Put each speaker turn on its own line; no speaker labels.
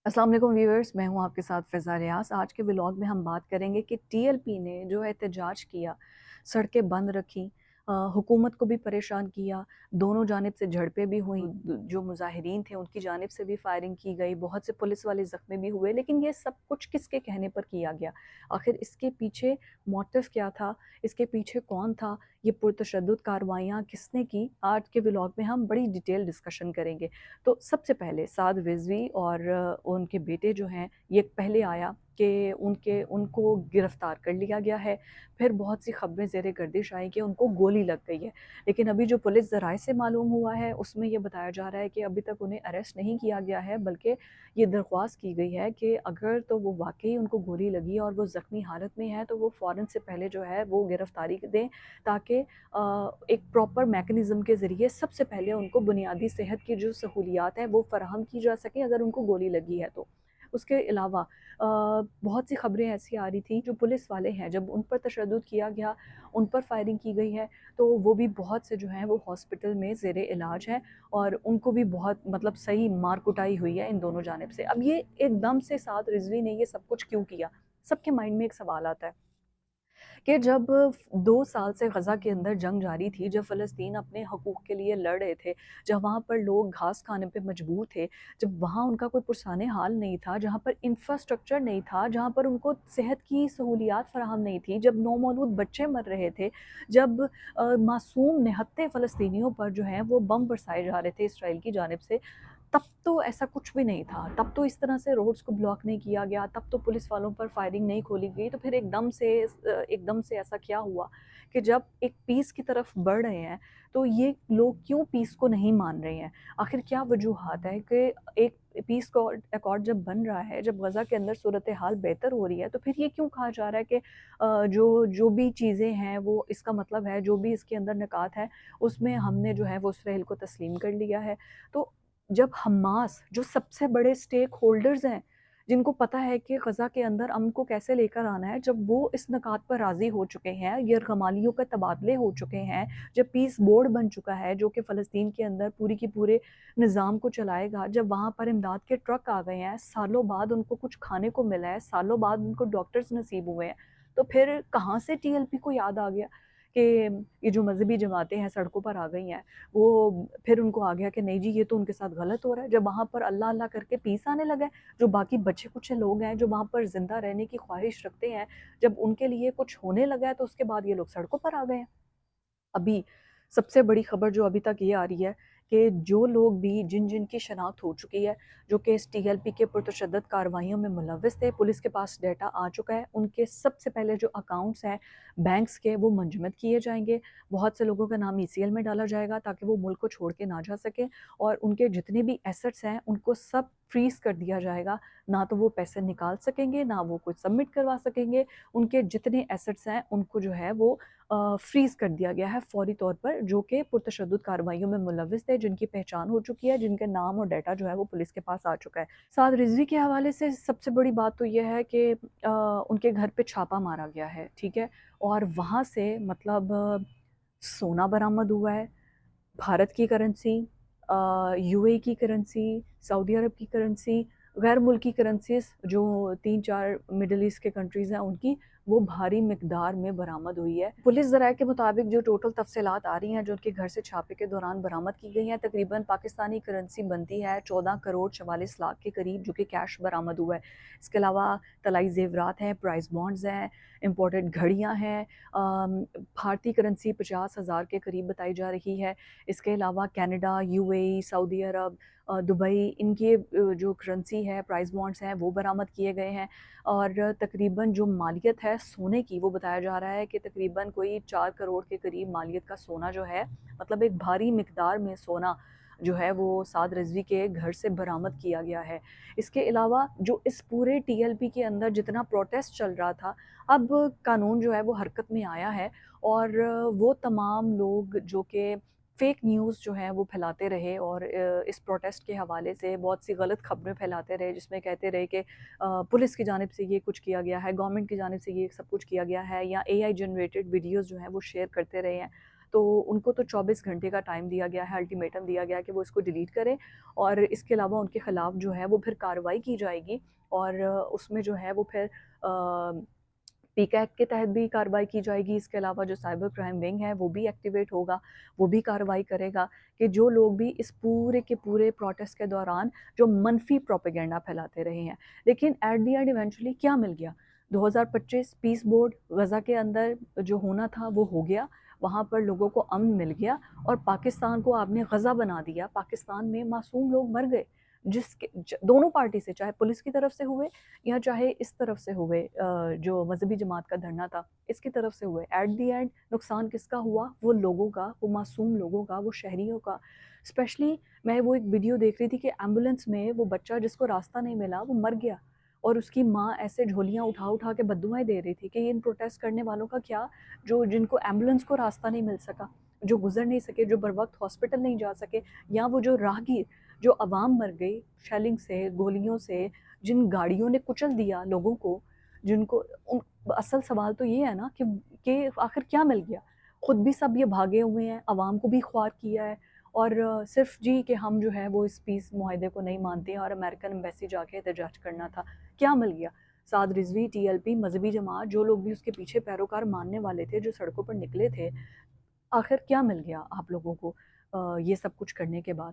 अस्सलाम वालेकुम व्यूअर्स, मैं हूं आपके साथ फ़िज़ा रियाज़। आज के व्लॉग में हम बात करेंगे कि टीएलपी ने जो एहतजाज किया, सड़कें बंद रखी, हुकूमत को भी परेशान किया, दोनों जानिब से झड़पें भी हुईं, जो मुज़ाहिरीन थे उनकी जानिब से भी फायरिंग की गई, बहुत से पुलिस वाले ज़ख्मी भी हुए। लेकिन ये सब कुछ किसके कहने पर किया गया? आखिर इसके पीछे मोटिव क्या था? इसके पीछे कौन था? ये पुरतशद्दुद कार्रवाइयाँ किसने की? आज के व्लॉग में हम बड़ी डिटेल डिस्कशन करेंगे। तो सबसे पहले साद रिज़वी और उनके बेटे जो हैं, ये पहले आया कि उनको गिरफ़्तार कर लिया गया है। फिर बहुत सी ख़बरें ज़ेरे गर्दिश आई कि उनको गोली लग गई है। लेकिन अभी जो पुलिस ज़राए से मालूम हुआ है, उसमें ये बताया जा रहा है कि अभी तक उन्हें अरेस्ट नहीं किया गया है, बल्कि ये दरख्वास्त की गई है कि अगर तो वो वाक़ई उनको गोली लगी और वो ज़ख्मी हालत में हैं, तो वो फ़ौरन से पहले जो है वो गिरफ़्तारी दें, ताकि एक प्रॉपर मैकेनिज़्म के ज़रिए सबसे पहले उनको बुनियादी सेहत की जो सहूलियात हैं वो फ़राहम की जा सकें अगर उनको गोली लगी है तो। उसके अलावा बहुत सी ख़बरें ऐसी आ रही थी जो पुलिस वाले हैं जब उन पर तशद्दुद किया गया, उन पर फायरिंग की गई है, तो वो भी बहुत से जो हैं वो हॉस्पिटल में ज़ेरे इलाज हैं और उनको भी बहुत मतलब सही मार कुटाई हुई है इन दोनों जानिब से। अब ये एकदम से साद रिज़वी ने ये सब कुछ क्यों किया? सबके माइंड में एक सवाल आता है कि जब 2 साल से गज़ा के अंदर जंग जारी थी, जब फ़लस्तीन अपने हकूक़ के लिए लड़ रहे थे, जब वहाँ पर लोग घास खाने पे मजबूर थे, जब वहाँ उनका कोई पुरसाने हाल नहीं था, जहाँ पर इंफ्रास्ट्रक्चर नहीं था, जहाँ पर उनको सेहत की सहूलियात फ़राहम नहीं थी, जब नौमौलूद बच्चे मर रहे थे, जब मासूम निहत्थे फ़लस्तीनियों पर जो हैं वो बम बरसाए जा रहे थे इसराइल की जानिब से, तब तो ऐसा कुछ भी नहीं था, तब तो इस तरह से रोड्स को ब्लॉक नहीं किया गया, तब तो पुलिस वालों पर फायरिंग नहीं खोली गई। तो फिर एकदम से ऐसा क्या हुआ कि जब एक पीस की तरफ बढ़ रहे हैं, तो ये लोग क्यों पीस को नहीं मान रहे हैं? आखिर क्या वजूहात है कि एक पीस को अकॉर्ड जब बन रहा है, जब गज़ा के अंदर सूरत हाल बेहतर हो रही है, तो फिर ये क्यों कहा जा रहा है कि जो जो भी चीज़ें हैं वो इसका मतलब है, जो भी इसके अंदर निकात है, उसमें हमने जो है वो इसराइल को तस्लीम कर लिया है। तो जब हमास जो सबसे बड़े स्टेक होल्डर्स हैं, जिनको पता है कि ग़ज़ा के अंदर अमन को कैसे लेकर आना है, जब वो इस निकात पर राज़ी हो चुके हैं, यरग़मालियों के तबादले हो चुके हैं, जब पीस बोर्ड बन चुका है जो कि फ़लस्तीन के अंदर पूरी की पूरे निज़ाम को चलाएगा, जब वहाँ पर इमदाद के ट्रक आ गए हैं, सालों बाद उनको कुछ खाने को मिला है, सालों बाद उनको डॉक्टर्स नसीब हुए हैं, तो फिर कहाँ से टीएलपी को याद आ गया कि ये जो मज़हबी जमातें हैं सड़कों पर आ गई हैं, वो फिर उनको आ गया कि नहीं जी ये तो उनके साथ गलत हो रहा है। जब वहाँ पर अल्लाह अल्लाह करके पीस आने लगा है, जो बाकी बचे-कुचे लोग हैं जो वहाँ पर ज़िंदा रहने की ख्वाहिश रखते हैं, जब उनके लिए कुछ होने लगा है तो उसके बाद ये लोग सड़कों पर आ गए हैं। अभी सबसे बड़ी खबर जो अभी तक ये आ रही है कि जो लोग भी जिन-जिन की शनाख्त हो चुकी है, जो कि इस टीएलपी के पुरतशद्दुद कार्रवाइयों में मुलव्विस थे, पुलिस के पास डाटा आ चुका है, उनके सबसे पहले जो अकाउंट्स हैं बैंक्स के वो मुंजमद किए जाएँगे। बहुत से लोगों का नाम ईसीएल में डाला जाएगा ताकि वो मुल्क को छोड़ के ना जा सकें और उनके जितने भी एसेट्स हैं उनको सब फ्रीज़ कर दिया जाएगा। ना तो वो पैसे निकाल सकेंगे, ना वो कुछ सबमिट करवा सकेंगे। उनके जितने एसेट्स हैं उनको जो है वो फ्रीज़ कर दिया गया है फ़ौरी तौर पर, जो कि पुरतशद्दुद कार्रवाइयों में मुलव्विस थे, जिनकी पहचान हो चुकी है, जिनके नाम और डाटा जो है वो पुलिस के पास आ चुका है। साद रिज़वी के हवाले से सबसे बड़ी बात तो ये है कि उनके घर पे छापा मारा गया है, ठीक है? और वहाँ से मतलब सोना बरामद हुआ है, भारत की करेंसी, यूएई की करेंसी, सऊदी अरब की करेंसी, गैर मुल्की करेंसीज़ जो 3-4 मिडल ईस्ट के कंट्रीज़ हैं उनकी, वो भारी मिकदार में बरामद हुई है। पुलिस ज़राए के मुताबिक जो टोटल तफ़सीलात आ रही हैं जो उनके घर से छापे के दौरान बरामद की गई हैं, तकरीबन पाकिस्तानी करेंसी बनती है 14 करोड़ 44 लाख के करीब, जो कि कैश बरामद हुआ है। इसके अलावा तलाई ज़ेवरात हैं, प्राइस बॉन्ड्स हैं, इम्पोर्टेड घड़ियाँ हैं, भारतीय करेंसी 50,000 के करीब बताई जा रही है। इसके अलावा कनाडा, यूएई, सऊदी अरब, दुबई, इनके जो करेंसी है, प्राइस बॉन्ड्स हैं, वो बरामद किए गए हैं और तकरीबन जो मालियत है सोने की, वो बताया जा रहा है कि तकरीबन कोई 4 करोड़ के करीब मालियत का सोना जो है, मतलब एक भारी मिकदार में सोना जो है वो साद रिज़वी के घर से बरामद किया गया है। इसके अलावा जो इस पूरे टीएलपी के अंदर जितना प्रोटेस्ट चल रहा था, अब कानून जो है वो हरकत में आया है और वो तमाम लोग जो कि फेक न्यूज़ जो है वो फैलाते रहे और इस प्रोटेस्ट के हवाले से बहुत सी गलत खबरें फैलाते रहे, जिसमें कहते रहे कि पुलिस की जानिब से ये कुछ किया गया है, गवर्नमेंट की जानिब से ये सब कुछ किया गया है, या एआई जनरेटेड वीडियोज़ जो हैं वो शेयर करते रहे हैं। تو ان کو تو 24 گھنٹے کا ٹائم دیا گیا ہے، الٹیمیٹم دیا گیا ہے کہ وہ اس کو ڈیلیٹ کریں، اور اس کے علاوہ ان کے خلاف جو ہے وہ پھر کارروائی کی جائے گی، اور اس میں جو ہے وہ پھر پیکا ایکٹ کے تحت بھی کارروائی کی جائے گی۔ اس کے علاوہ جو سائبر کرائم ونگ ہے وہ بھی ایکٹیویٹ ہوگا، وہ بھی کارروائی کرے گا کہ جو لوگ بھی اس پورے کے پورے پروٹیسٹ کے دوران جو منفی پروپیگنڈا پھیلاتے رہے ہیں۔ لیکن ایٹ دی اینڈ ایونچولی کیا مل گیا؟ 2025 پیس بورڈ غزہ کے اندر جو ہونا تھا وہ ہو گیا، وہاں پر لوگوں کو امن مل گیا، اور پاکستان کو آپ نے غزہ بنا دیا۔ پاکستان میں معصوم لوگ مر گئے، جس کے دونوں پارٹی سے، چاہے پولیس کی طرف سے ہوئے یا چاہے اس طرف سے ہوئے، جو مذہبی جماعت کا دھرنا تھا اس کی طرف سے ہوئے۔ ایٹ دی اینڈ نقصان کس کا ہوا؟ وہ لوگوں کا، وہ معصوم لوگوں کا، وہ شہریوں کا۔ اسپیشلی میں وہ ایک ویڈیو دیکھ رہی تھی کہ ایمبولینس میں وہ بچہ جس کو راستہ نہیں ملا وہ مر گیا، اور اس کی ماں ایسے جھولیاں اٹھا اٹھا کے بددعائیں دے رہی تھی کہ ان پروٹیسٹ کرنے والوں کا کیا، جو جن کو ایمبولینس کو راستہ نہیں مل سکا، جو گزر نہیں سکے، جو بر وقت ہاسپٹل نہیں جا سکے، یا وہ جو راہگیر، جو عوام مر گئی شیلنگ سے، گولیوں سے، جن گاڑیوں نے کچل دیا لوگوں کو، جن کو اصل سوال تو یہ ہے نا کہ آخر کیا مل گیا؟ خود بھی سب یہ بھاگے ہوئے ہیں، عوام کو بھی خوار کیا ہے، اور صرف جی کہ ہم جو ہے وہ اس پیس معاہدے کو نہیں مانتے ہیں اور امریکن ایمبیسی جا کے احتجاج کرنا تھا۔ کیا مل گیا؟ سعد رضوی، ٹی ایل پی، مذہبی جماعت، جو لوگ بھی اس کے پیچھے پیروکار ماننے والے تھے، جو سڑکوں پر نکلے تھے، آخر کیا مل گیا آپ لوگوں کو یہ سب کچھ کرنے کے بعد؟